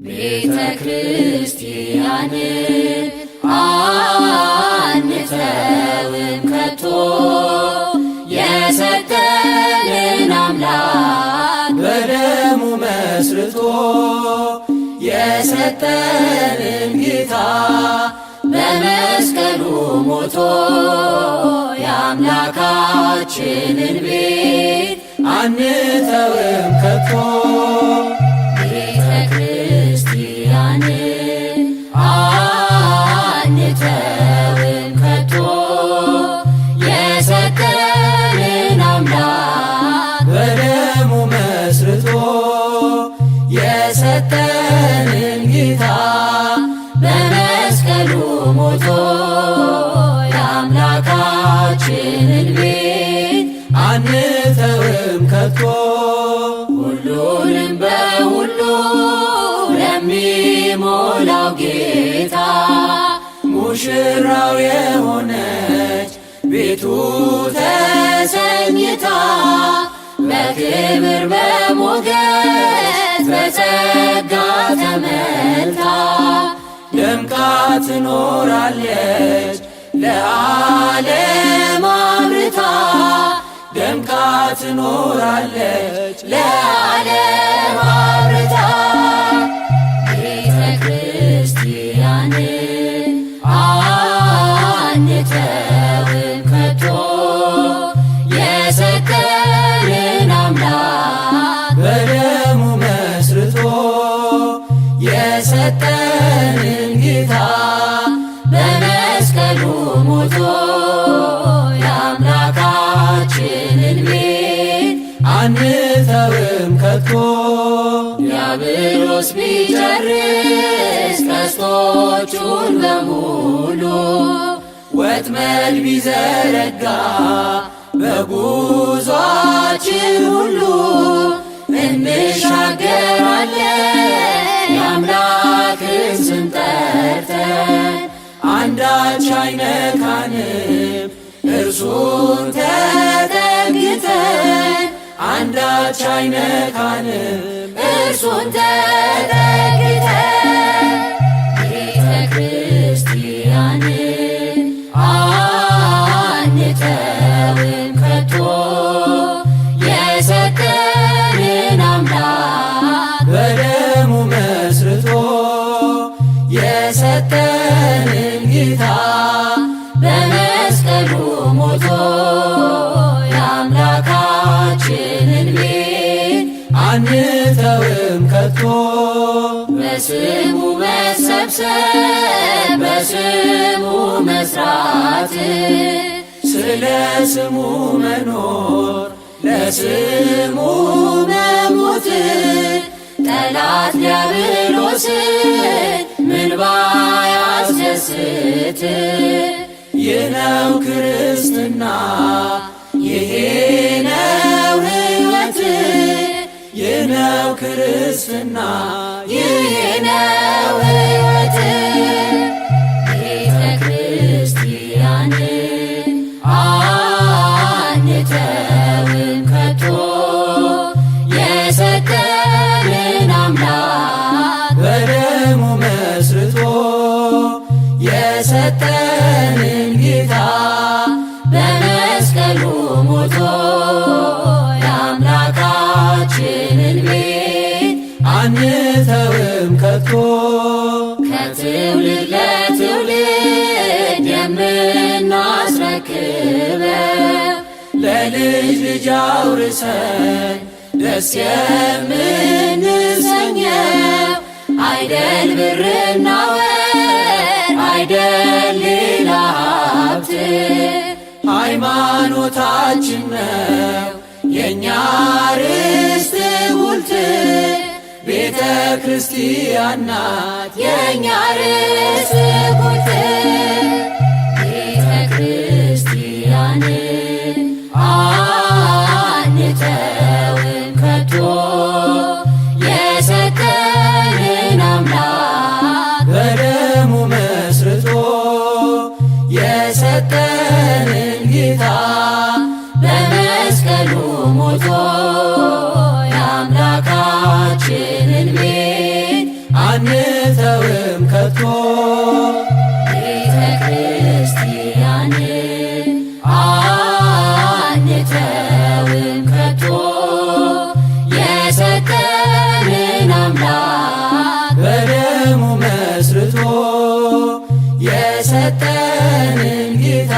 ቤተ ክርስቲያንን አንተውም ከቶ የሰጠንን አምላክ በደሙ መስርቶ የሰጠንን ጌታ በመስቀሉ ሞቶ የአምላካችንን ቤት አንተውም ከቶ ቤተ ክርስቲያንን አንተውም ከቶ የሰጠንን አምላክ በደሙ መስርቶ የሰጠንን ጌታ በመስቀሉ ሞቶ የአምላካችንን ቤት አንተውም ከቶ ሁሉንም በሁሉ ለሚሞላው ጌታ ሙሽራው የሆነች ቤቱ ተሰኝታ በክብር በሞገስ በጸጋ ተመልታ ደምቃ ትኖራለች ለዓለም አብርታ ደምቃ ትኖራለች ለዓለም አብርታ ቤተ ክርስቲያንን አንተውም ከቶ የሰጠንን አምላክ በደሙ መስርቶ የሰጠንን ጌታ በመስቀሉ ሞቶ የአምላካችንን ቤት አንተውም ከቶ ዲያብሎስ ቢጨርስ ቀስቶቹን በሙሉ ወጥመድ ቢዘረጋ በጉዟችን ሁሉ እንሻገራለን የአምላክን ስም ጠርተን አንዳች አይነካንም እርሱን ተጠግተን አንዳች አይነካንም እርሱን ተጠግተን ቤተ ክርስቲያንን አንተውም ከቶ የሰጠንን አምላክ በደሙ መስርቶ የሰጠንን ጌታ በመስቀሉ ሞቶ የአምላካችንን ቤት አንተውም ከቶ በስሙ መሰብሰብ በስሙ መስራት ስለ ስሙ መኖር ለስሙ መሞት ጠላት ዲያብሎስን ምን ባያስደስት ይህ ነው ክርስትና ይሄ ነው ሕይወት ይህ ነው ክርስትና ይሄ ነው ሕይወት ቤተ ክርስቲያንን አንተውም ከቶ የሰጠንን አምላክ በደሙ መስርቶ የሰጠንን ጌታ በመስቀሉ ሞቶ የአምላካችንን ቤት አንተውም ከቶ ከትውልድ ለትውልድ የምናስረክበው ለልጅ ልጅ አውርሰን ደስ የምንሰኘው አይደል ብርና ወርቅ አይደል ሌላ ሀብት ሃይማኖታችን ነው የእኛ ርስት ጉልት ቤተ ክርስቲያን ናት የእኛ ርስት ጉልት ቤተ ክርስቲያንን አንተውም ከቶ የሰጠንን አምላክ በደሙ መስርቶ የሰጠንን ጌታ በመስቀሉ ሞቶ የአምላካችንን ቤት አንተውም ከቶ ቤተ ክርስቲያን አንተውም ከቶ የሰጠንን አምላክ በደሙ መስርቶ የሰጠንን ጌታ